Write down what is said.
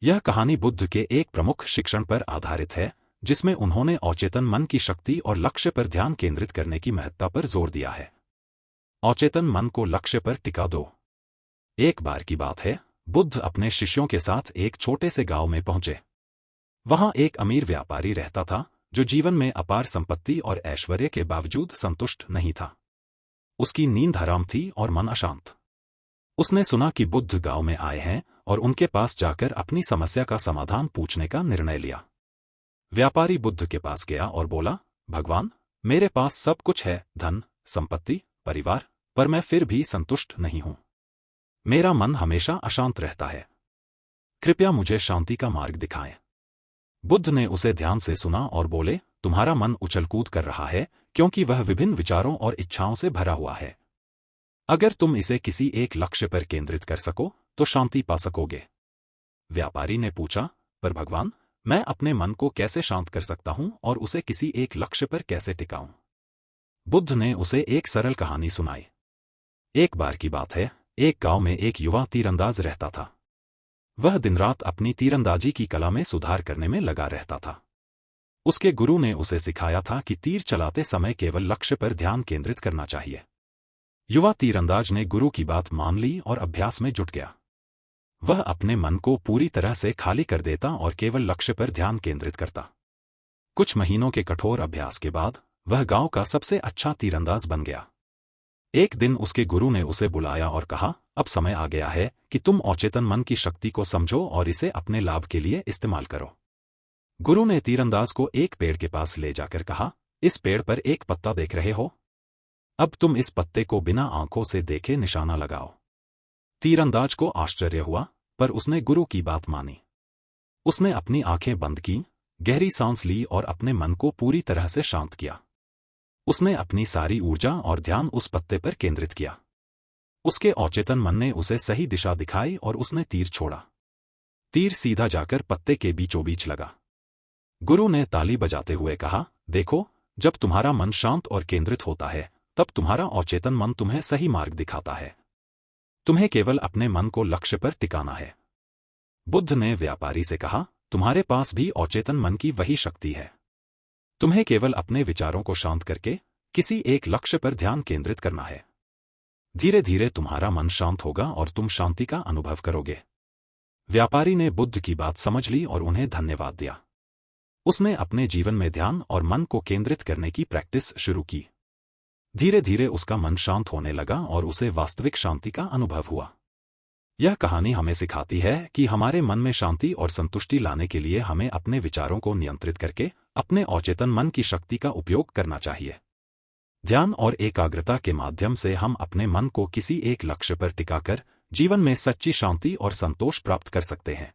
यह कहानी बुद्ध के एक प्रमुख शिक्षण पर आधारित है, जिसमें उन्होंने अचेतन मन की शक्ति और लक्ष्य पर ध्यान केंद्रित करने की महत्ता पर जोर दिया है। अचेतन मन को लक्ष्य पर टिका दो। एक बार की बात है, बुद्ध अपने शिष्यों के साथ एक छोटे से गांव में पहुंचे। वहां एक अमीर व्यापारी रहता था, जो जीवन में अपार संपत्ति और ऐश्वर्य के बावजूद संतुष्ट नहीं था। उसकी नींद हराम थी और मन अशांत। उसने सुना कि बुद्ध गांव में आए हैं और उनके पास जाकर अपनी समस्या का समाधान पूछने का निर्णय लिया। व्यापारी बुद्ध के पास गया और बोला, भगवान, मेरे पास सब कुछ है, धन, संपत्ति, परिवार, पर मैं फिर भी संतुष्ट नहीं हूं। मेरा मन हमेशा अशांत रहता है। कृपया मुझे शांति का मार्ग दिखाएं। बुद्ध ने उसे ध्यान से सुना और बोले, तुम्हारा मन उछल-कूद कर रहा है, क्योंकि वह विभिन्न विचारों और इच्छाओं से भरा हुआ है। अगर तुम इसे किसी एक लक्ष्य पर केंद्रित कर सको, तो शांति पा सकोगे। व्यापारी ने पूछा, पर भगवान, मैं अपने मन को कैसे शांत कर सकता हूं और उसे किसी एक लक्ष्य पर कैसे टिकाऊं? बुद्ध ने उसे एक सरल कहानी सुनाई। एक बार की बात है, एक गांव में एक युवा तीरंदाज रहता था। वह दिन रात अपनी तीरंदाजी की कला में सुधार करने में लगा रहता था। उसके गुरु ने उसे सिखाया था कि तीर चलाते समय केवल लक्ष्य पर ध्यान केंद्रित करना चाहिए। युवा तीरंदाज ने गुरु की बात मान ली और अभ्यास में जुट गया। वह अपने मन को पूरी तरह से खाली कर देता और केवल लक्ष्य पर ध्यान केंद्रित करता। कुछ महीनों के कठोर अभ्यास के बाद वह गांव का सबसे अच्छा तीरंदाज बन गया। एक दिन उसके गुरु ने उसे बुलाया और कहा, अब समय आ गया है कि तुम अचेतन मन की शक्ति को समझो और इसे अपने लाभ के लिए इस्तेमाल करो। गुरु ने तीरंदाज को एक पेड़ के पास ले जाकर कहा, इस पेड़ पर एक पत्ता देख रहे हो? अब तुम इस पत्ते को बिना आंखों से देखे निशाना लगाओ। तीरंदाज को आश्चर्य हुआ, पर उसने गुरु की बात मानी। उसने अपनी आंखें बंद की, गहरी सांस ली और अपने मन को पूरी तरह से शांत किया। उसने अपनी सारी ऊर्जा और ध्यान उस पत्ते पर केंद्रित किया। उसके अचेतन मन ने उसे सही दिशा दिखाई और उसने तीर छोड़ा। तीर सीधा जाकर पत्ते के बीचों बीच लगा। गुरु ने ताली बजाते हुए कहा, देखो, जब तुम्हारा मन शांत और केंद्रित होता है, तब तुम्हारा अचेतन मन तुम्हें सही मार्ग दिखाता है। तुम्हें केवल अपने मन को लक्ष्य पर टिकाना है। बुद्ध ने व्यापारी से कहा, तुम्हारे पास भी अचेतन मन की वही शक्ति है। तुम्हें केवल अपने विचारों को शांत करके किसी एक लक्ष्य पर ध्यान केंद्रित करना है। धीरे धीरे तुम्हारा मन शांत होगा और तुम शांति का अनुभव करोगे। व्यापारी ने बुद्ध की बात समझ ली और उन्हें धन्यवाद दिया। उसने अपने जीवन में ध्यान और मन को केंद्रित करने की प्रैक्टिस शुरू की। धीरे धीरे उसका मन शांत होने लगा और उसे वास्तविक शांति का अनुभव हुआ। यह कहानी हमें सिखाती है कि हमारे मन में शांति और संतुष्टि लाने के लिए हमें अपने विचारों को नियंत्रित करके अपने अचेतन मन की शक्ति का उपयोग करना चाहिए। ध्यान और एकाग्रता के माध्यम से हम अपने मन को किसी एक लक्ष्य पर टिकाकर जीवन में सच्ची शांति और संतोष प्राप्त कर सकते हैं।